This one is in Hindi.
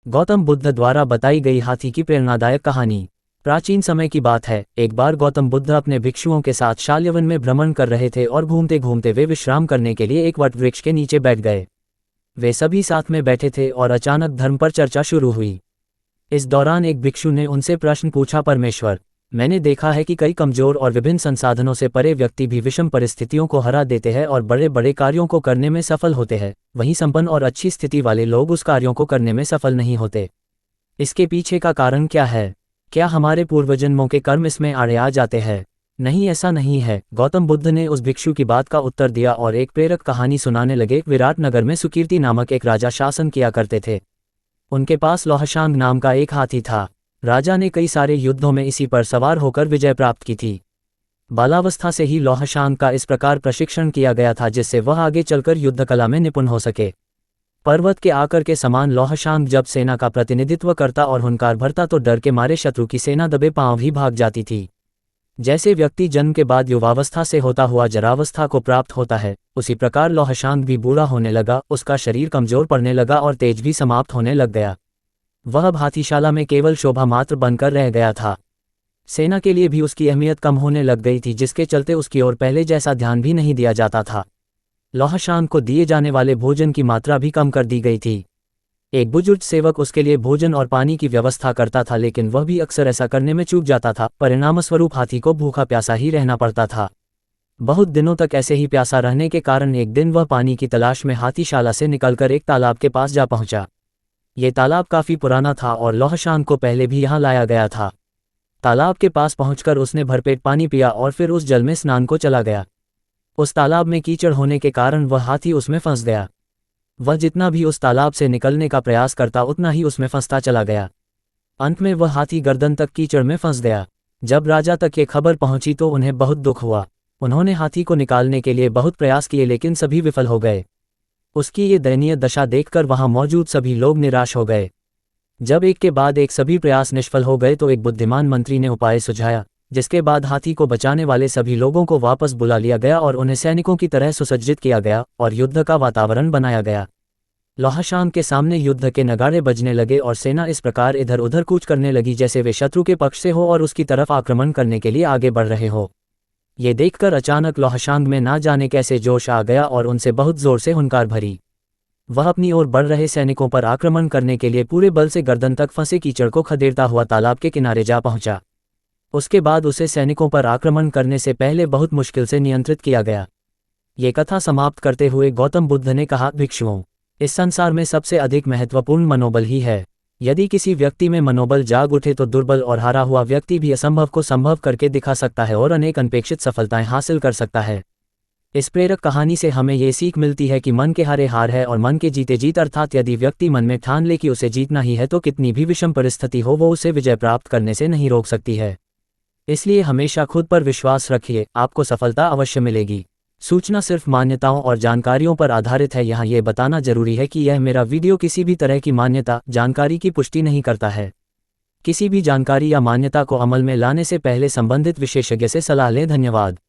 गौतम बुद्ध द्वारा बताई गई हाथी की प्रेरणादायक कहानी। प्राचीन समय की बात है। एक बार गौतम बुद्ध अपने भिक्षुओं के साथ शाल्यवन में भ्रमण कर रहे थे और घूमते घूमते वे विश्राम करने के लिए एक वटवृक्ष के नीचे बैठ गए। वे सभी साथ में बैठे थे और अचानक धर्म पर चर्चा शुरू हुई। इस दौरान एक भिक्षु ने उनसे प्रश्न पूछा, परमेश्वर, मैंने देखा है कि कई कमजोर और विभिन्न संसाधनों से परे व्यक्ति भी विषम परिस्थितियों को हरा देते हैं और बड़े बड़े कार्यों को करने में सफल होते हैं, वहीं संपन्न और अच्छी स्थिति वाले लोग उस कार्यों को करने में सफल नहीं होते। इसके पीछे का कारण क्या है? क्या हमारे पूर्वजन्मों के कर्म इसमें आड़े आ जाते हैं? नहीं, ऐसा नहीं है। गौतम बुद्ध ने उस भिक्षु की बात का उत्तर दिया और एक प्रेरक कहानी सुनाने लगे। विराट नगर में सुकीर्ति नामक एक राजा शासन किया करते थे। उनके पास लौहशांग नाम का एक हाथी था। राजा ने कई सारे युद्धों में इसी पर सवार होकर विजय प्राप्त की थी। बालावस्था से ही लौहशांग का इस प्रकार प्रशिक्षण किया गया था जिससे वह आगे चलकर युद्ध कला में निपुण हो सके। पर्वत के आकर के समान लौहशांग जब सेना का प्रतिनिधित्व करता और हुंकार भरता तो डर के मारे शत्रु की सेना दबे पांव ही भाग जाती थी। जैसे व्यक्ति जन्म के बाद युवावस्था से होता हुआ जरावस्था को प्राप्त होता है, उसी प्रकार लौहशांग भी बूढ़ा होने लगा। उसका शरीर कमजोर पड़ने लगा और तेज भी समाप्त होने लग गया। वह अब हाथीशाला में केवल शोभा मात्र बनकर रह गया था। सेना के लिए भी उसकी अहमियत कम होने लग गई थी, जिसके चलते उसकी ओर पहले जैसा ध्यान भी नहीं दिया जाता था। लौहशांग को दिए जाने वाले भोजन की मात्रा भी कम कर दी गई थी। एक बुजुर्ग सेवक उसके लिए भोजन और पानी की व्यवस्था करता था, लेकिन वह भी अक्सर ऐसा करने में चूक जाता था। परिणामस्वरूप हाथी को भूखा प्यासा ही रहना पड़ता था। बहुत दिनों तक ऐसे ही प्यासा रहने के कारण एक दिन वह पानी की तलाश में हाथीशाला से निकलकर एक तालाब के पास जा पहुंचा। ये तालाब काफी पुराना था और लौहशांग को पहले भी यहाँ लाया गया था। तालाब के पास पहुंचकर उसने भरपेट पानी पिया और फिर उस जल में स्नान को चला गया। उस तालाब में कीचड़ होने के कारण वह हाथी उसमें फंस गया। वह जितना भी उस तालाब से निकलने का प्रयास करता उतना ही उसमें फंसता चला गया। अंत में वह हाथी गर्दन तक कीचड़ में फंस गया। जब राजा तक ये खबर पहुंची तो उन्हें बहुत दुख हुआ। उन्होंने हाथी को निकालने के लिए बहुत प्रयास किए, लेकिन सभी विफल हो गए। उसकी ये दयनीय दशा देखकर वहां मौजूद सभी लोग निराश हो गए। जब एक के बाद एक सभी प्रयास निष्फल हो गए तो एक बुद्धिमान मंत्री ने उपाय सुझाया, जिसके बाद हाथी को बचाने वाले सभी लोगों को वापस बुला लिया गया और उन्हें सैनिकों की तरह सुसज्जित किया गया और युद्ध का वातावरण बनाया गया। लौहशांग के सामने युद्ध के नगाड़े बजने लगे और सेना इस प्रकार इधर उधर कूच करने लगी जैसे वे शत्रु के पक्ष से हो और उसकी तरफ आक्रमण करने के लिए आगे बढ़ रहे हो। ये देखकर अचानक लौहशांग में ना जाने कैसे जोश आ गया और उनसे बहुत जोर से हुंकार भरी। वह अपनी ओर बढ़ रहे सैनिकों पर आक्रमण करने के लिए पूरे बल से गर्दन तक फंसे कीचड़ को खदेड़ता हुआ तालाब के किनारे जा पहुंचा। उसके बाद उसे सैनिकों पर आक्रमण करने से पहले बहुत मुश्किल से नियंत्रित किया गया। ये कथा समाप्त करते हुए गौतम बुद्ध ने कहा, भिक्षुओं, इस संसार में सबसे अधिक महत्वपूर्ण मनोबल ही है। यदि किसी व्यक्ति में मनोबल जाग उठे तो दुर्बल और हारा हुआ व्यक्ति भी असंभव को संभव करके दिखा सकता है और अनेक अनपेक्षित सफलताएं हासिल कर सकता है। इस प्रेरक कहानी से हमें ये सीख मिलती है कि मन के हारे हार है और मन के जीते जीत, अर्थात यदि व्यक्ति मन में ठान ले कि उसे जीतना ही है तो कितनी भी विषम परिस्थिति हो वो उसे विजय प्राप्त करने से नहीं रोक सकती है। इसलिए हमेशा खुद पर विश्वास रखिए, आपको सफलता अवश्य मिलेगी। सूचना सिर्फ मान्यताओं और जानकारियों पर आधारित है। यहाँ ये बताना जरूरी है कि यह मेरा वीडियो किसी भी तरह की मान्यता जानकारी की पुष्टि नहीं करता है। किसी भी जानकारी या मान्यता को अमल में लाने से पहले संबंधित विशेषज्ञ से सलाह लें। धन्यवाद।